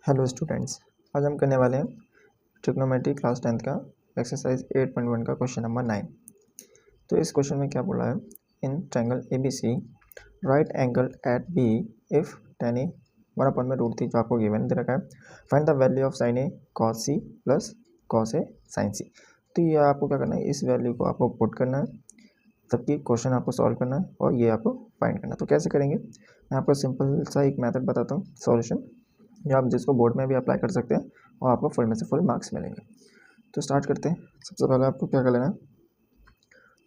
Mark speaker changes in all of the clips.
Speaker 1: Hello students, आज हम करने वाले हैं ट्रिग्नोमेट्री क्लास 10th का एक्सरसाइज 8.1 का क्वेश्चन नंबर 9। तो इस क्वेश्चन में क्या बोला है, in triangle ABC right angle at B if tan A 1/√3 जो आपको गिवन दे रखा है, find the value of sin A cos C plus cos A sin C। तो ये आपको क्या करना है, इस वैल्यू को आपको पुट करना है, तबकि क्वेश्चन आपको सॉल्व करना है और ये आपको फाइंड करना है। तो कैसे करेंगे, मैं आपको सिंपल सा एक मेथड बताता हूँ सॉल्यूशन, या आप जिसको बोर्ड में भी अप्लाई कर सकते हैं और आपको फुल में से फुल मार्क्स मिलेंगे। तो स्टार्ट करते हैं। सबसे पहले आपको क्या कर लेना है,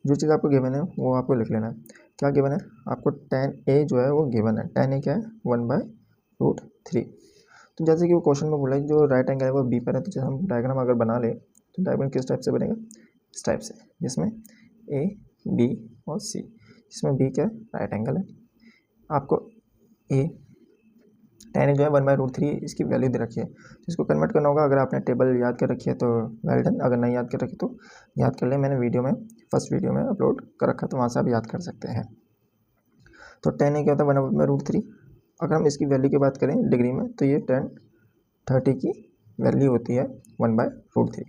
Speaker 1: जो चीज़ आपको गिवन है वो आपको लिख लेना है। क्या गिवन है आपको, tan A जो है वो गिवन है। tan A क्या है, 1/√3। तो जैसे कि वो क्वेश्चन में बोला है जो राइट एंगल है वो बी पर है, तो जैसे हम डायग्राम अगर बना ले तो डायग्राम किस टाइप से बनेगा, इस टाइप से, जिसमें A, B और C, जिसमें B क्या है, राइट एंगल है। आपको A tan A जो है 1/√3 इसकी वैल्यू दे रखी है, तो इसको कन्वर्ट करना होगा। अगर आपने टेबल याद कर रखी है तो वेल डन, अगर नहीं याद कर रखी तो याद कर ले, मैंने वीडियो में फर्स्ट वीडियो में अपलोड कर रखा, तो वहाँ से आप याद कर सकते हैं। तो tan A क्या होता है, 1/√3। अगर हम इसकी वैल्यू की बात करें डिग्री में, तो ये tan 30 की वैल्यू होती है 1/√3।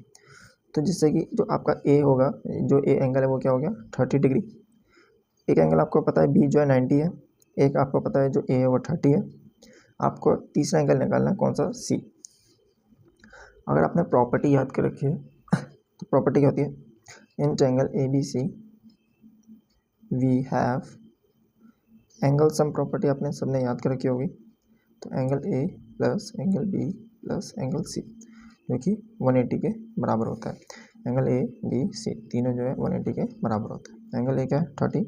Speaker 1: तो जिससे कि जो आपका A होगा, जो A एंगल है वो क्या हो गया, 30 डिग्री। एक एंगल आपको पता है B जो है 90 है, एक आपको पता है जो A है वो 30 है। आपको तीसरा एंगल निकालना है, कौन सा, C। अगर आपने प्रॉपर्टी याद कर रखी है तो प्रॉपर्टी क्या होती है, in triangle ABC we have angle sum property आपने सबने याद कर रखी होगी। तो angle A plus angle B plus angle C जो कि 180 के बराबर होता है। एंगल A B C तीनों जो है 180 के बराबर होता है। एंगल A क्या है 30,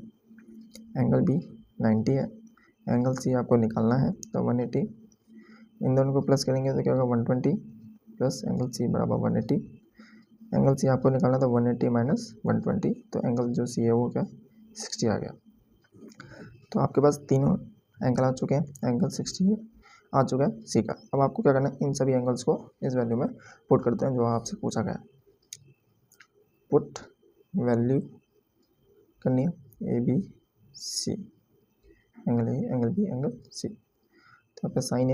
Speaker 1: एंगल B 90 है, एंगल C आपको निकालना है तो 180। इन दोनों को प्लस करेंगे तो क्या होगा 120 प्लस एंगल C बराबर 180। एंगल C आपको निकालना था 180 माइनस 120, तो एंगल जो C है वो क्या 60 आ गया। तो आपके पास तीनों एंगल आ चुके हैं, एंगल 60 आ चुका है C का। अब आपको क्या करना है, इन सभी एंगल्स को इस वैल्यू में पुट करते हैं जो आपसे पूछा गया है। पुट वैल्यू करनी है A B C, angle A angle B angle C। तो यहाँ पे sine A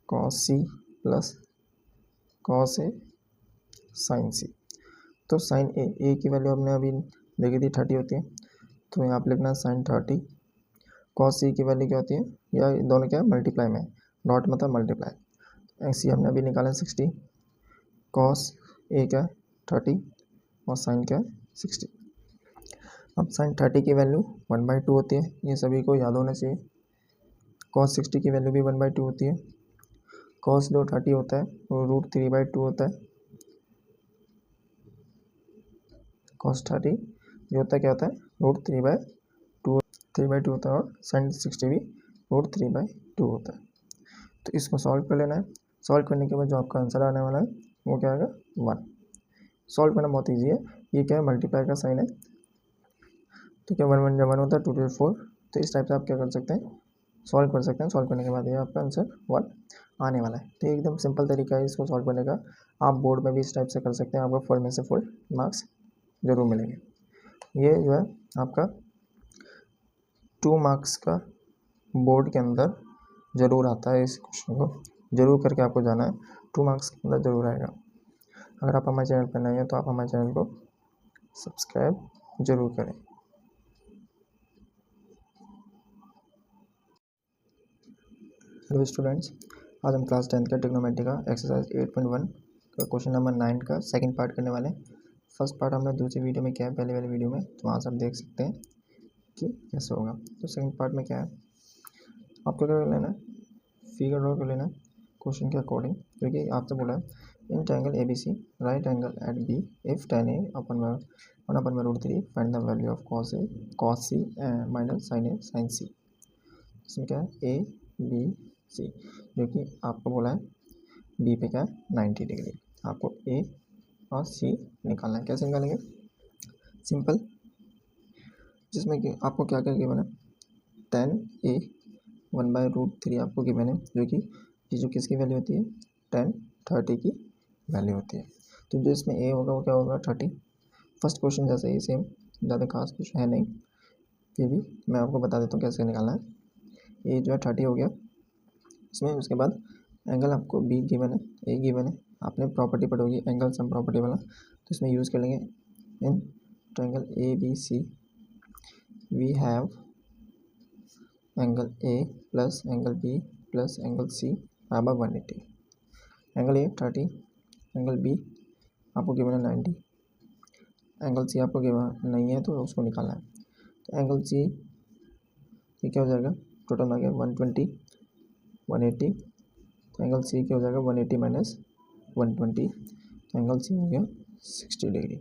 Speaker 1: cos C plus cos A sin C। तो साइन A की वैल्यू हमने अभी देखी थी 30 होती है, तो यहाँ पे लिखना है साइन 30। cos C की वैल्यू क्या होती है, या दोनों क्या है मल्टीप्लाई में, डॉट मतलब मल्टीप्लाई। C हमने अभी निकाला है 60, cos A क्या है 30 और साइन क्या है 60। अब साइन 30 की वैल्यू 1/2 होती है, ये सभी को याद होना चाहिए। cos 60 की वैल्यू भी 1/2 होती है। cos जो 30 होता है वो √3/2 होता है। cos 30 जो होता है क्या होता है √3/2 होता है, और sin 60 भी √3/2 होता है। तो इसको सॉल्व कर लेना है। सॉल्व करने के बाद जो आपका आंसर आने वाला है वो क्या आएगा 1। सॉल्व करना बहुत ईजी है, ये क्या है मल्टीप्लाई का साइन है, तो क्या 1 1 जब 1 होता है 2 2 4। तो इस टाइप से आप क्या कर सकते हैं, सॉल्व कर सकते हैं। सॉल्व करने के बाद ये आपका आंसर 1 आने वाला है। तो एकदम सिंपल तरीका है इसको सॉल्व करने का, आप बोर्ड में भी इस टाइप से कर सकते हैं, आपको फुल में से फुल मार्क्स जरूर मिलेंगे। ये जो है आपका 2 मार्क्स का बोर्ड के अंदर ज़रूर आता है, इस क्वेश्चन को जरूर करके आपको जाना है, 2 मार्क्स के अंदर ज़रूर आएगा। अगर आप हमारे चैनल पर नए हैं तो आप हमारे चैनल को सब्सक्राइब जरूर करें। हेलो स्टूडेंट्स, आज हम क्लास 10th का ट्रिग्नोमेट्री का एक्सरसाइज 8.1 का क्वेश्चन नंबर 9 का सेकंड पार्ट करने वाले हैं। फर्स्ट पार्ट हमने दूसरी वीडियो में किया है, पहले वाली वीडियो में, तो वहाँ से आप देख सकते हैं कि कैसे होगा। तो सेकंड पार्ट में क्या है, आपको क्या कर लेना है, फिगर ड्रॉ कर लेना है क्वेश्चन के अकॉर्डिंग, क्योंकि आपसे बोला है in triangle ABC right angle at B if tan A 1/√3 find the value of cos C minus sin A sin C। इसमें क्या है A B C, जो कि आपको बोला है B पे क्या है 90 डिग्री। आपको A और C निकालना है। कैसे निकालेंगे, सिंपल, जिसमें कि आपको क्या क्या गिवन है, tan A 1/√3 आपको गिवन है, जो कि जो किसकी वैल्यू होती है, tan 30 की वैल्यू होती है। तो जो इसमें A होगा वो क्या होगा 30। फर्स्ट क्वेश्चन जैसे ही सेम, ज़्यादा खास कुछ है नहीं, फिर भी मैं आपको बता देता हूँ कैसे निकालना है। A जो है 30 हो गया, इसमें। उसके बाद एंगल आपको बी गिवन है, ए गिवन है, आपने प्रॉपर्टी पढ़ी होगी एंगल सम प्रॉपर्टी वाला, तो इसमें यूज़ कर लेंगे। In triangle A B C we have angle A plus angle B plus angle C above 180। Angle A 30, angle B आपको गिवन है 90, एंगल सी आपको गिवन नहीं है तो उसको निकालना है। तो एंगल सी ये क्या हो जाएगा, टोटल आ गया 120 180, तो एंगल सी क्या हो जाएगा 180 माइनस 120, तो एंगल सी हो गया 60 डिग्री।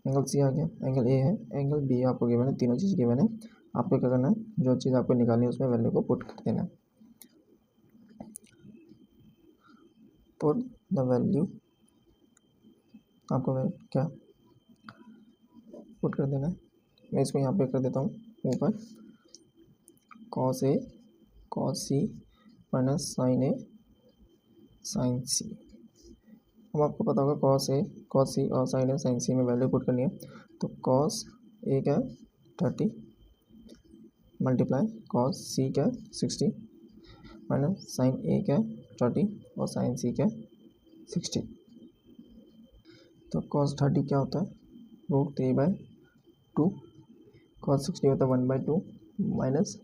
Speaker 1: एंगल सी आ गया। एंगल ए है, एंगल बी आपको गिवन है, तीनों चीज़ गिवन है। आपको क्या करना है, जो चीज़ आपको निकालनी है उसमें वैल्यू को पुट कर देना है। पुट द वैल्यू आपको क्या पुट कर देना है। मैं इसको यहाँ पे कर देता हूँ ऊपर, cos A cos C minus sign A sign सी। अब आपको पता होगा कॉस सी और साइन ए साइन सी में वैल्यू पुट करनी है। तो कॉस ए क्या 30 मल्टीप्लाई कॉस सी क्या 60 माइनस साइन ए क्या 30 और साइन सी क्या 60। तो कॉस 30 क्या होता है √3/2, कॉस 60 होता है 1/2 माइनस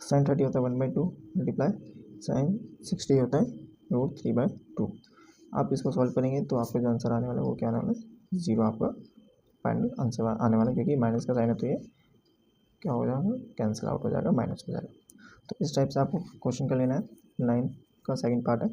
Speaker 1: साइन 30 होता है 1/2 मल्टीप्लाई साइन 60 होता है √3/2। आप इसको सॉल्व करेंगे तो आपको जो आंसर आने वाला है वो क्या आने वाला है, 0 आपका फाइनल आंसर आने वाला है, क्योंकि माइनस का साइन है तो ये क्या हो जाएगा, कैंसिल आउट हो जाएगा, माइनस हो जाएगा। तो इस टाइप से आपको क्वेश्चन कर लेना है। 9 का सेकंड पार्ट है।